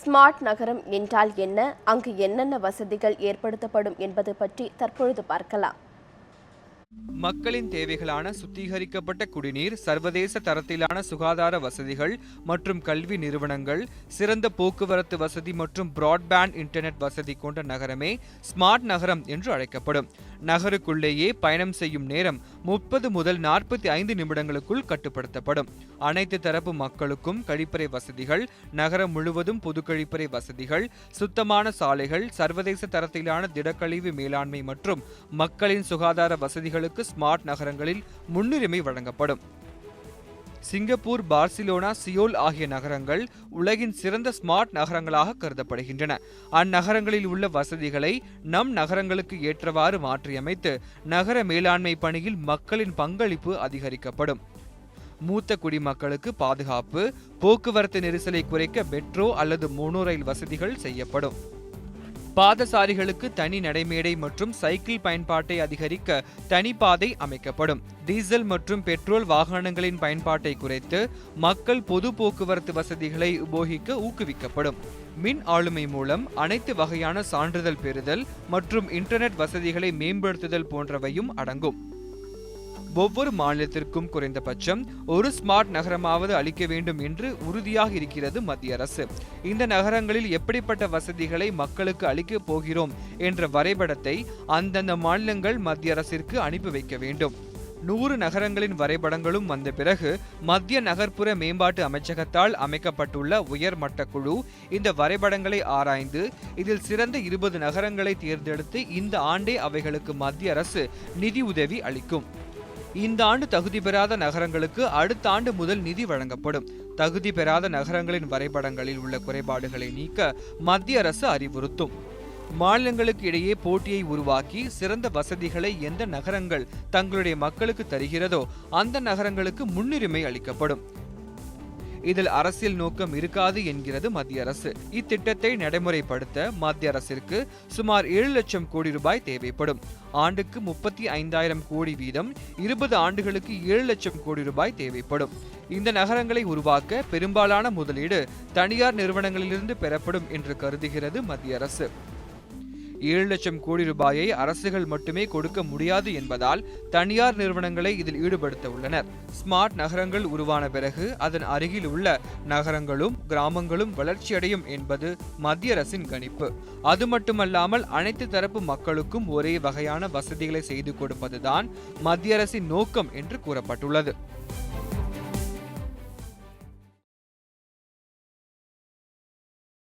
Smart நகரம் என்றால் என்ன, அங்கு என்னென்ன வசதிகள் ஏற்படுத்தப்படும் என்பது பற்றி தற்பொழுது பார்க்கலாம். மக்களின் தேவைகளான சுத்திகரிக்கப்பட்ட குடிநீர், சர்வதேச தரத்திலான சுகாதார வசதிகள் மற்றும் கல்வி நிறுவனங்கள், சிறந்த போக்குவரத்து வசதி மற்றும் பிராட்பேண்ட் இன்டர்நெட் வசதி கொண்ட நகரமே ஸ்மார்ட் நகரம் என்று அழைக்கப்படும். நகருக்குள்ளேயே பயணம் செய்யும் நேரம் 30 முதல் 45 நிமிடங்களுக்குள் கட்டுப்படுத்தப்படும். அனைத்து தரப்பு மக்களுக்கும் கழிப்பறை வசதிகள், நகரம் முழுவதும் பொது கழிப்பறை வசதிகள், சுத்தமான சாலைகள், சர்வதேச தரத்திலான திடக்கழிவு மேலாண்மை மற்றும் மக்களின் சுகாதார வசதிகளுக்கு ஸ்மார்ட் நகரங்களில் முன்னுரிமை வழங்கப்படும். சிங்கப்பூர், பார்சிலோனா, சியோல் ஆகிய நகரங்கள் உலகின் சிறந்த ஸ்மார்ட் நகரங்களாக கருதப்படுகின்றன. அந்நகரங்களில் உள்ள வசதிகளை நம் நகரங்களுக்கு ஏற்றவாறு மாற்றியமைத்து நகர மேலாண்மை பணியில் மக்களின் பங்களிப்பு அதிகரிக்கப்படும். மூத்த குடிமக்களுக்கு பாதுகாப்பு, போக்குவரத்து நெரிசலை குறைக்க மெட்ரோ அல்லது மோனோ ரயில் வசதிகள் செய்யப்படும். பாதசாரிகளுக்கு தனி நடைமேடை மற்றும் சைக்கிள் பயன்பாட்டை அதிகரிக்க தனிப்பாதை அமைக்கப்படும். டீசல் மற்றும் பெட்ரோல் வாகனங்களின் பயன்பாட்டை குறைத்து மக்கள் பொது போக்குவரத்து வசதிகளை உபயோகிக்க ஊக்குவிக்கப்படும். மின் ஆளுமை மூலம் அனைத்து வகையான சான்றிதழ் பெறுதல் மற்றும் இன்டர்நெட் வசதிகளை மேம்படுத்துதல் போன்றவையும் அடங்கும். ஒவ்வொரு மாநிலத்திற்கும் குறைந்தபட்சம் ஒரு ஸ்மார்ட் நகரமாவது அளிக்க வேண்டும் என்று உறுதியாக இருக்கிறது மத்திய அரசு. இந்த நகரங்களில் எப்படிப்பட்ட வசதிகளை மக்களுக்கு அளிக்கப் போகிறோம் என்ற வரைபடத்தை அந்தந்த மாநிலங்கள் மத்திய அரசிற்கு அனுப்பி வைக்க வேண்டும். 100 நகரங்களின் வரைபடங்களும் வந்த பிறகு மத்திய நகர்ப்புற மேம்பாட்டு அமைச்சகத்தால் அமைக்கப்பட்டுள்ள உயர்மட்ட குழு இந்த வரைபடங்களை ஆராய்ந்து இதில் சிறந்த 20 நகரங்களை தேர்ந்தெடுத்து இந்த ஆண்டே அவைகளுக்கு மத்திய அரசு நிதி உதவி அளிக்கும். இந்த ஆண்டு தகுதி பெறாத நகரங்களுக்கு அடுத்த ஆண்டு முதல் நிதி வழங்கப்படும். தகுதி பெறாத நகரங்களின் வரைபடங்களில் உள்ள குறைபாடுகளை நீக்க மத்திய அரசு அறிவுறுத்தும். மாநிலங்களுக்கு இடையே போட்டியை உருவாக்கி சிறந்த வசதிகளை எந்த நகரங்கள் தங்களுடைய மக்களுக்கு தருகிறதோ அந்த நகரங்களுக்கு முன்னுரிமை அளிக்கப்படும். இதில் அரசியல் நோக்கம் இருக்காது என்கிறது மத்திய அரசு. இத்திட்டத்தை நடைமுறைப்படுத்த மத்திய அரசிற்கு சுமார் 7 லட்சம் கோடி ரூபாய் தேவைப்படும். ஆண்டுக்கு 35,000 கோடி வீதம் 20 ஆண்டுகளுக்கு 7 லட்சம் கோடி ரூபாய் தேவைப்படும். இந்த நகரங்களை உருவாக்க பெரும்பாலான முதலீடு தனியார் நிறுவனங்களிலிருந்து பெறப்படும் என்று கருதுகிறது மத்திய அரசு. 7 லட்சம் கோடி ரூபாயை அரசுகள் மட்டுமே கொடுக்க முடியாது என்பதால் தனியார் நிறுவனங்களை இதில் ஈடுபடுத்த உள்ளனர். ஸ்மார்ட் நகரங்கள் உருவான பிறகு அதன் அருகில் உள்ள நகரங்களும் கிராமங்களும் வளர்ச்சியடையும் என்பது மத்திய அரசின் கணிப்பு. அது மட்டுமல்லாமல் அனைத்து தரப்பு மக்களுக்கும் ஒரே வகையான வசதிகளை செய்து கொடுப்பதுதான் மத்திய அரசின் நோக்கம் என்று கூறப்பட்டுள்ளது.